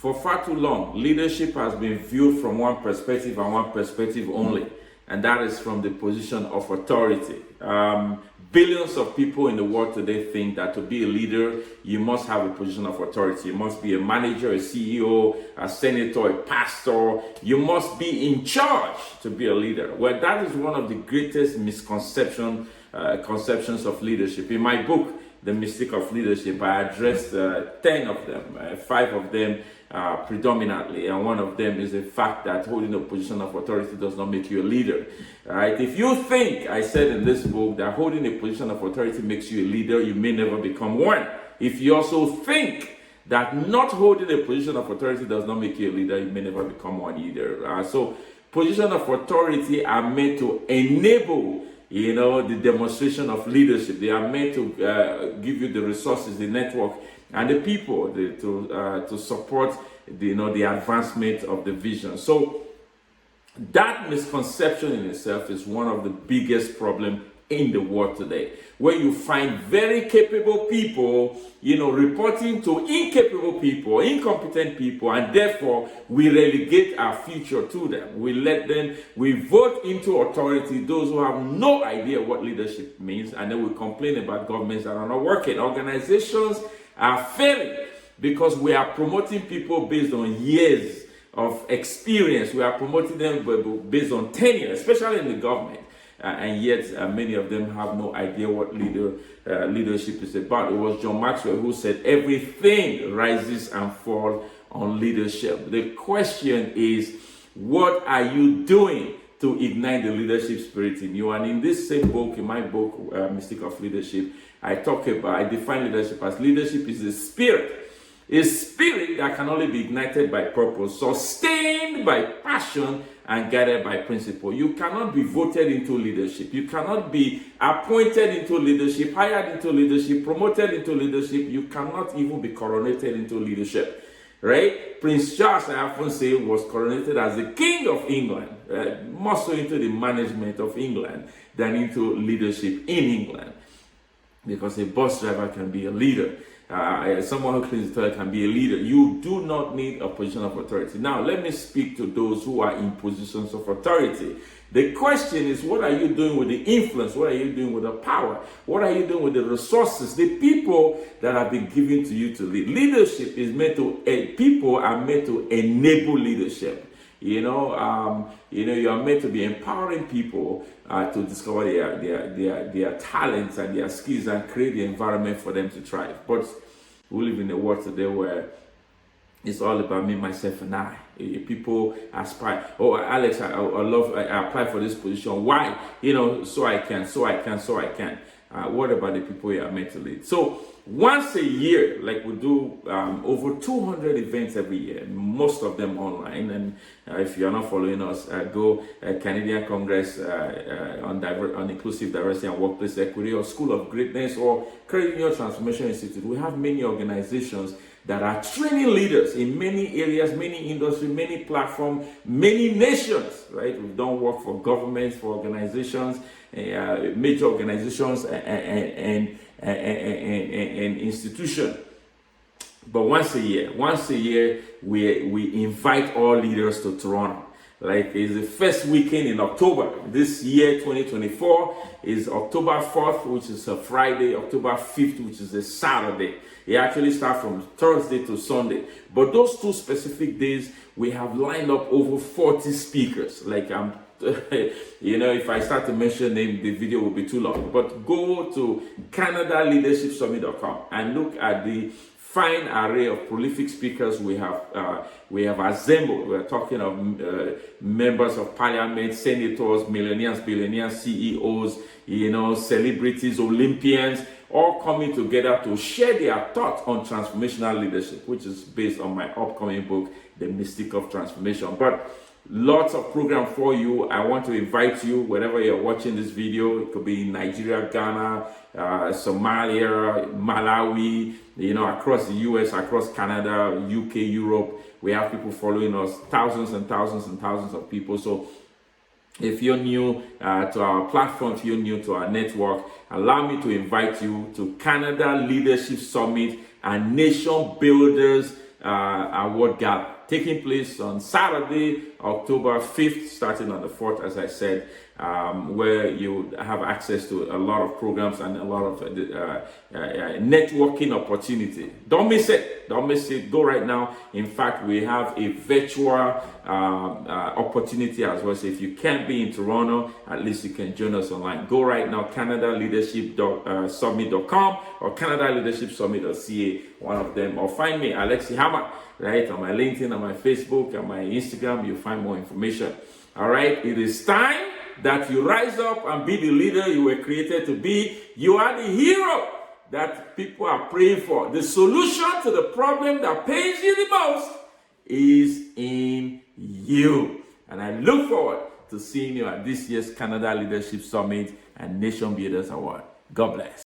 For far too long, leadership has been viewed from one perspective and one perspective only, and that is from the position of authority. Billions of people in the world today think that to be a leader, you must have a position of authority. You must be a manager, a CEO, a senator, a pastor. You must be in charge to be a leader. Well, that is one of the greatest conceptions of leadership. In my book, The Mystic of Leadership, I addressed 10 of them, 5 of them predominantly, and one of them is the fact that holding a position of authority does not make you a leader. Right? If you think, I said in this book, that holding a position of authority makes you a leader, you may never become one. If you also think that not holding a position of authority does not make you a leader, you may never become one either. So position of authority are meant to enable the demonstration of leadership. They are meant to give you the resources, the network, and the people to support the advancement of the vision. So that misconception in itself is one of the biggest problems in the world today, where you find very capable people, reporting to incapable people, incompetent people, and therefore we relegate our future to them. We vote into authority those who have no idea what leadership means, and then we complain about governments that are not working. Organizations are failing because we are promoting people based on years of experience. We are promoting them based on tenure, especially in the government. And yet many of them have no idea what leadership is about. It was John Maxwell who said everything rises and falls on leadership. The question is, what are you doing to ignite the leadership spirit in you? And in this same book, in my book, Mystic of Leadership, I define leadership as leadership is a spirit that can only be ignited by purpose, sustained by passion, and guided by principle. You cannot be voted into leadership. You cannot be appointed into leadership, hired into leadership, promoted into leadership. You cannot even be coronated into leadership. Right? Prince Charles, I often say, was coronated as the King of England, more so into the management of England than into leadership in England. Because a bus driver can be a leader. Someone who cleans the toilet can be a leader. You do not need a position of authority. Now, let me speak to those who are in positions of authority. The question is, what are you doing with the influence? What are you doing with the power? What are you doing with the resources? The people that have been given to you to lead. Leadership is people are meant to enable leadership. You are meant to be empowering people to discover their talents and their skills and create the environment for them to thrive. But we live in a world today where it's all about me, myself, and I. People aspire. Oh, Alex, I apply for this position. Why? So I can. What about the people you are meant to lead? So once a year, like we do over 200 events every year, most of them online. And if you're not following us, go Canadian Congress on Inclusive Diversity and Workplace Equity, or School of Greatness, or Credit Union Transformation Institute. We have many organizations that are training leaders in many areas, many industries, many platforms, many nations, right? We've done work for governments, for organizations, major organizations, and institutions. But once a year, we invite all leaders to Toronto. Like, it's the first weekend in October. This year, 2024, is October 4th, which is a Friday, October 5th, which is a Saturday. It actually starts from Thursday to Sunday. But those two specific days, we have lined up over 40 speakers. Like, if I start to mention names, the video will be too long. But go to CanadaLeadershipSummit.com and look at the fine array of prolific speakers we have assembled. We're talking of members of parliament, senators, millionaires, billionaires, CEOs, celebrities, Olympians, all coming together to share their thoughts on transformational leadership, which is based on my upcoming book, The Mystic of Transformation. But lots of program for you. I want to invite you, wherever you're watching this video. It could be in Nigeria, Ghana, Somalia, Malawi, across the US, across Canada, UK, Europe. We have people following us, thousands and thousands and thousands of people. So if you're new to our platform, if you're new to our network, allow me to invite you to Canada Leadership Summit and Nation Builders award gala taking place on Saturday, October 5th, starting on the 4th, as I said, where you have access to a lot of programs and a lot of networking opportunity. Don't miss it. Don't miss it. Go right now. In fact, we have a virtual opportunity as well. So if you can't be in Toronto, at least you can join us online. Go right now, CanadaLeadershipSummit.com or CanadaLeadershipSummit.ca, one of them, or find me, Alexi Hammer, right, on my LinkedIn, on my Facebook, on my Instagram. You'll find more information. All right, it is time that you rise up and be the leader you were created to be. You are the hero that people are praying for. The solution to the problem that pains you the most is in you. And I look forward to seeing you at this year's Canada Leadership Summit and Nation Builders Award. God bless.